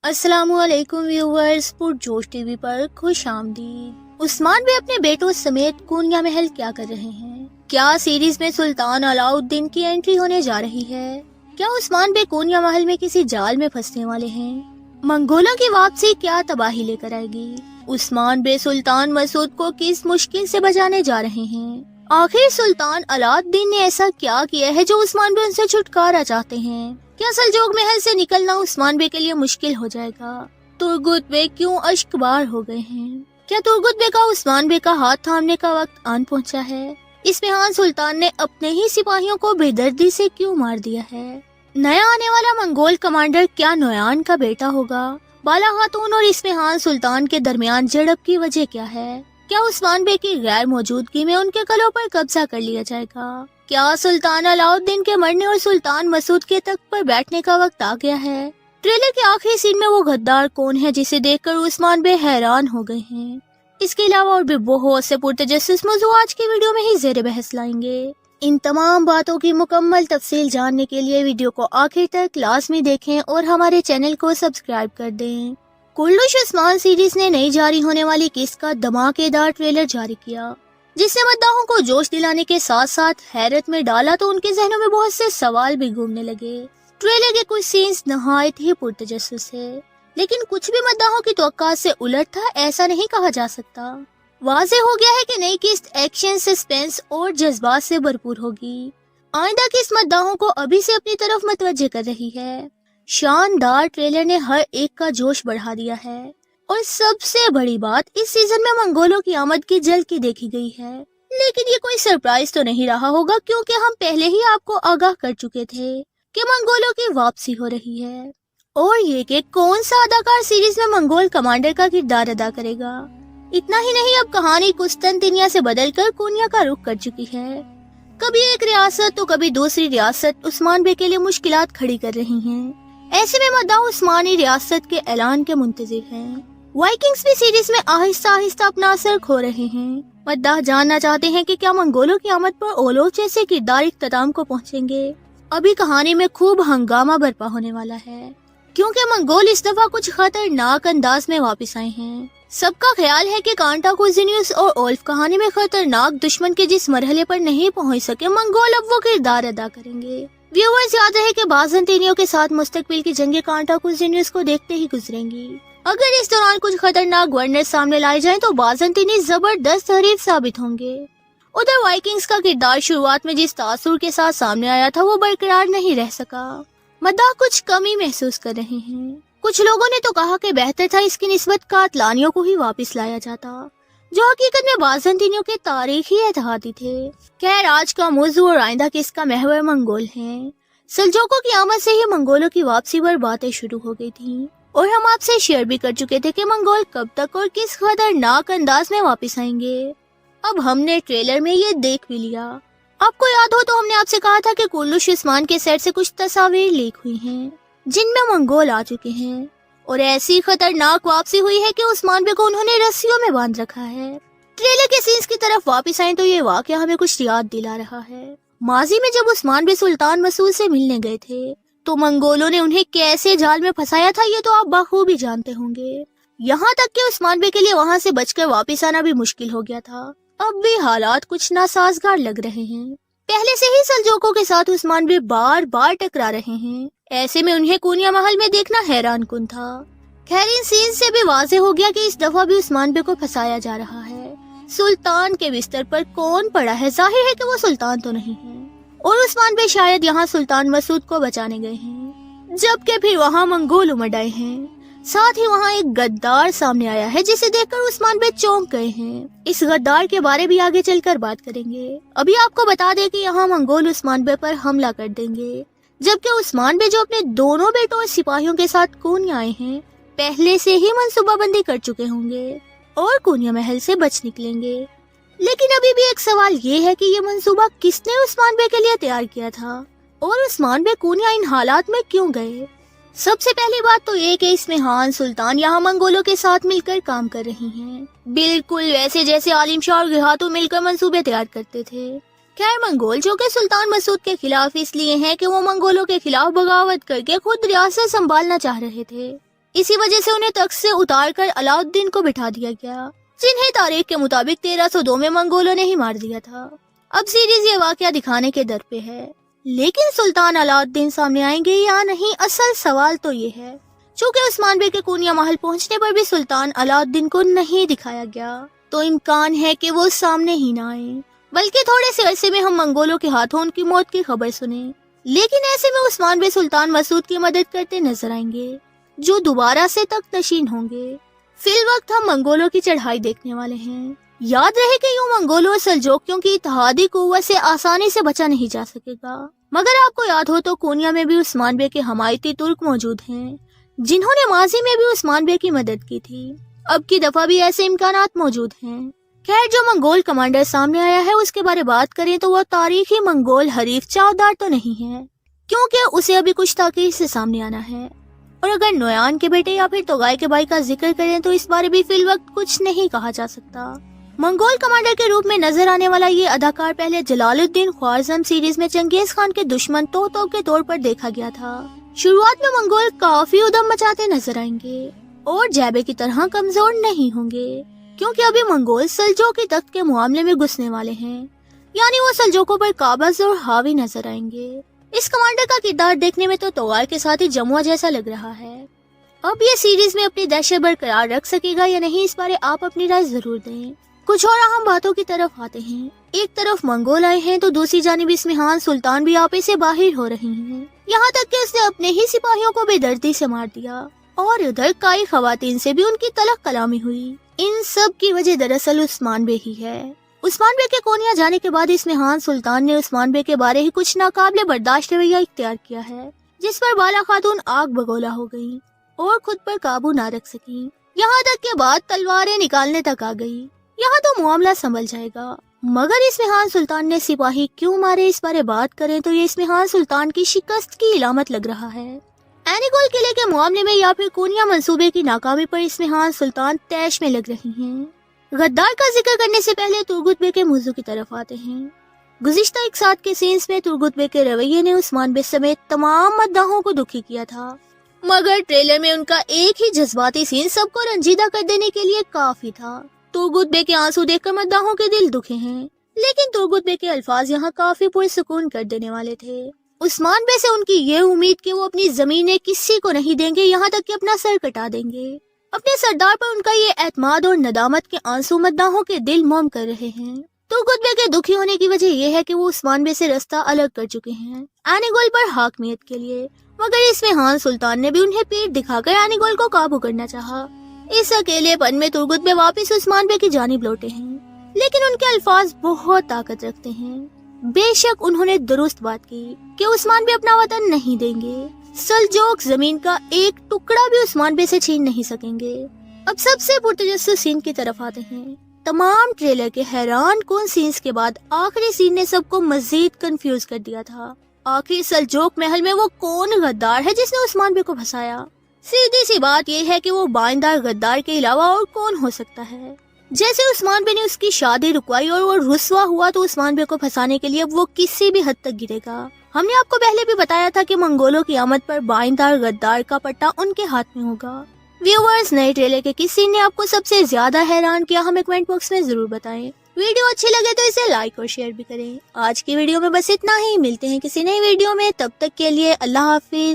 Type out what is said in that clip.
अस्सलाम वालेकुम viewers, पुरजोश TV पर खुश आमदीद। उस्मान भी अपने बेटों समेत कोनिया महल क्या कर रहे हैं? क्या सीरीज में सुल्तान अलाउद्दीन की एंट्री होने जा रही है? क्या उस्मान बे कोनिया महल में किसी जाल में फंसने वाले हैं? मंगोलों की वापसी क्या तबाही लेकर आएगी? उस्मान बे सुल्तान मसूद को किस मुश्किल से बचाने जा रहे हैं? आखिर सुल्तान अलाउद्दीन ने ऐसा क्या किया है जो उस्मान बे उनसे छुटकारा चाहते हैं? क्या सल्जूक महल से निकलना उस्मान बे के लिए मुश्किल हो जाएगा? तुर्गुत बे क्यों अश्कबार हो गए हैं? क्या तुर्गुत बे का उस्मान बे का हाथ थामने का वक्त आन पहुंचा है? इसमेहान सुल्तान ने अपने ही सिपाहियों को बेदर्दी से क्यों मार दिया है? नया आने वाला मंगोल कमांडर क्या नोयान का बेटा होगा? बाला खातून और इसमेहान सुल्तान के दरमियान झड़प की वजह क्या है? क्या उस्मान बे की गैर मौजूदगी में उनके कलों पर कब्जा कर लिया जाएगा? क्या सुल्तान अलाउद्दीन के मरने और सुल्तान मसूद के तख्त पर बैठने का वक्त आ गया है? ट्रेलर के आखिरी सीन में वो गद्दार कौन है जिसे देखकर उस्मान बे हैरान हो गए हैं? इसके अलावा और भी बहुत से पुरतजस्सुस मौजू आज की वीडियो में ही जेर बहस लाएंगे। इन तमाम बातों की मुकम्मल तफसील जानने के लिए वीडियो को आखिर तक लाजमी देखें और हमारे चैनल को सब्सक्राइब कर दें। कुल्लुश उस्मान सीरीज ने नई जारी होने वाली किस्त का धमाकेदार ट्रेलर जारी किया, जिसने मद्दाहों को जोश दिलाने के साथ साथ हैरत में डाला तो उनके जहनों में बहुत से सवाल भी घूमने लगे। ट्रेलर के कुछ सीन्स नहायत ही पुरतजस्सुस है, लेकिन कुछ भी मद्दाहों की तवक्कात से उलट था ऐसा नहीं कहा जा सकता। वाज़ेह हो गया है कि नई किस्त एक्शन, सस्पेंस और जज्बात से भरपूर होगी। आइंदा किस्त मद्दाहों को अभी से अपनी तरफ मतवज्जे कर रही है। शानदार ट्रेलर ने हर एक का जोश बढ़ा दिया है और सबसे बड़ी बात, इस सीजन में मंगोलों की आमद की झलकी देखी गई है। लेकिन ये कोई सरप्राइज तो नहीं रहा होगा, क्योंकि हम पहले ही आपको आगाह कर चुके थे कि मंगोलों की वापसी हो रही है। और ये कि कौन सा अदाकार सीरीज में मंगोल कमांडर का किरदार अदा करेगा। इतना ही नहीं, अब कहानी कुस्तनतिनिया से बदलकर कोनिया का रुख कर चुकी है। कभी एक रियासत तो कभी दूसरी रियासत उस्मान बे के लिए मुश्किलात खड़ी कर रही हैं। ऐसे में मद्दाह उस्मानी रियासत के ऐलान के मुंतजिर हैं। वाइकिंग्स भी सीरीज में आहिस्ता आहिस्ता अपना असर खो रहे हैं। मद्दाह जानना चाहते हैं कि क्या मंगोलों की आमद पर ओलोफ जैसे किरदार इख्तिताम को पहुंचेंगे। अभी कहानी में खूब हंगामा बरपा होने वाला है, क्योंकि मंगोल इस दफा कुछ खतरनाक अंदाज में वापस आए हैं। सबका ख्याल है कि कांटाकुजिनियस और ओल्फ कहानी में खतरनाक दुश्मन के जिस मरहले पर नहीं पहुंच सके, मंगोल अब वो किरदार अदा करेंगे। व्यूअर्स, याद रहे कि बाज़ंतीनियों के साथ मुस्तकबिल की जंगे कांटाकुजिनियस को देखते ही गुजरेंगी। अगर इस दौरान कुछ खतरनाक गवर्नर सामने लाए जाएं तो बाज़ंतीनी जबरदस्त हरीफ साबित होंगे। उधर वाइकिंग्स का किरदार शुरुआत में जिस तासुर के साथ सामने आया था वो बरकरार नहीं रह सका। मद्दाह कुछ कमी महसूस कर रहे हैं। कुछ लोगों ने तो कहा कि बेहतर था इसकी निस्बत कातलानियों को ही वापस लाया जाता, जो हकीकत में बाज़ंतीनियों के तारीखी एतहादी थे। खैर, आज का मौजू और आइंदा किसका महवर मंगोल है। सल्जूकों की आमद से ही मंगोलों की वापसी पर बातें शुरू हो गई थी और हम आपसे शेयर भी कर चुके थे कि मंगोल कब तक और किस खतरनाक अंदाज में वापस आएंगे। अब हमने ट्रेलर में ये देख भी लिया। आपको याद हो तो हमने आपसे कहा था कि कुल्लुश उस्मान के सेट से कुछ तस्वीर लीक हुई हैं, जिनमें मंगोल आ चुके हैं और ऐसी खतरनाक वापसी हुई है कि उस्मान बे को उन्होंने रस्सियों में बांध रखा है। ट्रेलर के सीन्स की तरफ वापस आए तो ये वाकया हमें कुछ याद दिला रहा है। माजी में जब उस्मान बे सुल्तान मसूद से मिलने गए थे तो मंगोलों ने उन्हें कैसे जाल में फंसाया था, ये तो आप बखूबी जानते होंगे। यहाँ तक कि उस्मान बे के लिए वहाँ से बचकर वापस आना भी मुश्किल हो गया था। अब भी हालात कुछ नासाजगार लग रहे हैं। पहले से ही सल्जूकों के साथ उस्मान बे बार बार टकरा रहे हैं। ऐसे में उन्हें कोनिया महल में देखना हैरान कुन था। खैर, इन सीन से भी वाज़ेह हो गया कि इस दफा भी उस्मान बे को फंसाया जा रहा है। सुल्तान के बिस्तर पर कौन पड़ा है? जाहिर है कि वो सुल्तान तो नहीं है और उस्मान बे शायद यहाँ सुल्तान मसूद को बचाने गए हैं, जबकि फिर वहाँ मंगोल उमड़ आए हैं। साथ ही वहाँ एक गद्दार सामने आया है जिसे देखकर उस्मान बे चौंक गए हैं। इस गद्दार के बारे भी आगे चलकर बात करेंगे। अभी आपको बता दें कि यहाँ मंगोल उस्मान बे पर हमला कर देंगे, जबकि उस्मान बे जो अपने दोनों बेटों और सिपाहियों के साथ कोनिया आए हैं, पहले से ही मंसूबाबंदी कर चुके होंगे और कोनिया महल से बच निकलेंगे। लेकिन अभी भी एक सवाल ये है कि ये मंसूबा किसने उस्मान बे के लिए तैयार किया था और उस्मान बे कोनिया इन हालात में क्यों गए? सबसे पहली बात तो ये कि इसमेहान सुल्तान यहाँ मंगोलों के साथ मिलकर काम कर रही हैं, बिल्कुल वैसे जैसे आलिम शाह और गिहातू मिलकर मंसूबे तैयार करते थे। खैर, मंगोल जो कि सुल्तान मसूद के खिलाफ इसलिए हैं कि वो मंगोलों के खिलाफ बगावत करके खुद रियासत संभालना चाह रहे थे। इसी वजह से उन्हें तख्त से उतार कर अलाउद्दीन को बिठा दिया गया, जिन्हें तारीख के मुताबिक 1302 में मंगोलों ने ही मार दिया था। अब सीरीज ये वाकया दिखाने के दर पे है, लेकिन सुल्तान अलाउद्दीन सामने आएंगे या नहीं, असल सवाल तो ये है। चूँकि उस्मान बे के कोनिया महल पहुंचने पर भी सुल्तान अलाउद्दीन को नहीं दिखाया गया, तो इम्कान है कि वो सामने ही ना आए, बल्कि थोड़े से अरसे में हम मंगोलों के हाथों उनकी मौत की खबर सुने। लेकिन ऐसे में उस्मान बे सुल्तान मसूद की मदद करते नजर आएंगे, जो दोबारा से तख्त नशीन होंगे। फिल वक्त हम मंगोलों की चढ़ाई देखने वाले हैं। याद रहे कि यूं मंगोलों और सल्जोकियों की इत्तेहादी कुव्वत से आसानी से बचा नहीं जा सकेगा। मगर आपको याद हो तो कोनिया में भी उस्मान बे के हमायती तुर्क मौजूद हैं, जिन्होंने माजी में भी उस्मान बे की मदद की थी। अब की दफा भी ऐसे इम्कानात मौजूद हैं। खैर, जो मंगोल कमांडर सामने आया है उसके बारे बात करें तो वो तारीखी मंगोल हरीफ चावदार तो नहीं है, क्योंकि उसे अभी कुछ ताकीर से सामने आना है। और अगर नोयान के बेटे या फिर तोगाई के भाई का जिक्र करें तो इस बारे भी फिल वक्त कुछ नहीं कहा जा सकता। मंगोल कमांडर के रूप में नजर आने वाला ये अदाकार पहले जलालुद्दीन ख्वारज़म सीरीज में चंगेज खान के दुश्मन तोतों के तौर पर देखा गया था। शुरुआत में मंगोल काफी उदम मचाते नजर आएंगे और जैबे की तरह कमजोर नहीं होंगे, क्योंकि अभी मंगोल सल्जोक के तख्त के मामले में घुसने वाले हैं, यानी वो सल्जोकों पर काबज और हावी नजर आएंगे। इस कमांडर का किरदार देखने में तो तोगार के साथ ही जमुआ जैसा लग रहा है। अब ये सीरीज में अपनी दहशत बरकरार रख सकेगा या नहीं, इस बारे आप अपनी राय जरूर दें। कुछ और अहम बातों की तरफ आते हैं। एक तरफ मंगोल आए हैं तो दूसरी जानिब इस्मिहान सुल्तान भी आपे से बाहर हो रही हैं। यहाँ तक कि उसने अपने ही सिपाहियों को बेदर्दी से मार दिया और उधर कई खवातीन से भी उनकी तलक कलामी हुई। इन सब की वजह दरअसल उस्मान बे ही है। उस्मान बे के कोनिया जाने के बाद इस्मिहान सुल्तान ने उस्मान बे के बारे ही कुछ नाकाबिले बर्दाश्त रवैया इख्तियार किया है, जिस पर बाला खातून आग बगोला हो गई और खुद पर काबू ना रख सकी। यहाँ तक के बाद तलवारें निकालने तक आ गई। यहाँ तो मामला संभल जाएगा, मगर इस्मिहान सुल्तान ने सिपाही क्यों मारे, इस बारे बात करें तो ये इस्मिहान सुल्तान की शिकस्त की इलामत लग रहा है। एनिगोल किले के मामले में या फिर कोनिया मंसूबे की नाकामी पर इस्मिहान सुल्तान तैश में लग रही हैं। गद्दार का जिक्र करने से पहले तुर्गुत बे के मौजू की तरफ आते हैं। गुज़िश्ता एक साथ के सीन्स में तुर्गुत बे के रवैये ने उस्मान बे समेत तमाम मद्दाहों को दुखी किया था, मगर ट्रेलर में उनका एक ही जज्बाती सीन सबको रंजीदा कर देने के लिए काफी था। तुर्गुत बे के आंसू देखकर मद्दाहों के दिल दुखे हैं, लेकिन तुर्गुत बे के अल्फाज यहाँ काफी पुरसुकून कर देने वाले थे। उस्मान बे से उनकी ये उम्मीद कि वो अपनी जमीनें किसी को नहीं देंगे, यहाँ तक कि अपना सर कटा देंगे। अपने सरदार पर उनका ये एतमाद और नदामत के आंसू मद्दाहों के दिल मोम कर रहे हैं। तुर्गुत बे के दुखी होने की वजह यह है कि वो उस्मान बे से रास्ता अलग कर चुके हैं एनिगोल पर हाकमियत के लिए, मगर इस्मिहान सुल्तान ने भी उन्हें पेट दिखाकर एनिगोल को काबू करना चाहा। इस अकेलेपन में तुर्गुत बे वापिस उस्मान बे की जानिब लौटे हैं, लेकिन उनके अल्फाज बहुत ताकत रखते हैं। बेशक उन्होंने दुरुस्त बात की कि उस्मान बे अपना वतन नहीं देंगे, सल्जोक जमीन का एक टुकड़ा भी उस्मान बे से छीन नहीं सकेंगे। अब सबसे पुरतजस्सुस सीन की तरफ आते हैं। तमाम ट्रेलर के हैरान कुन सीन्स के बाद आखिरी सीन ने सबको मजीद कंफ्यूज कर दिया था। आखिर सल्जोक महल में वो कौन गद्दार है जिसने उस्मान बे को फंसाया? सीधी सी बात यह है कि वो बाइंदार गद्दार के अलावा और कौन हो सकता है। जैसे उस्मान बे ने उसकी शादी रुकवाई और वो रुस्वा हुआ, तो उस्मान बे को फंसाने के लिए अब वो किसी भी हद तक गिरेगा। हमने आपको पहले भी बताया था कि मंगोलों की आमद पर बाइंदार गद्दार का पट्टा उनके हाथ में होगा। व्यूअर्स, नए ट्रेलर के किस सीन ने आपको सबसे ज्यादा हैरान किया, हमें कमेंट बॉक्स में जरूर बताएं। वीडियो अच्छी लगे तो इसे लाइक और शेयर भी करें। आज की वीडियो में बस इतना ही, मिलते हैं किसी नई वीडियो में, तब तक के लिए अल्लाह हाफिज।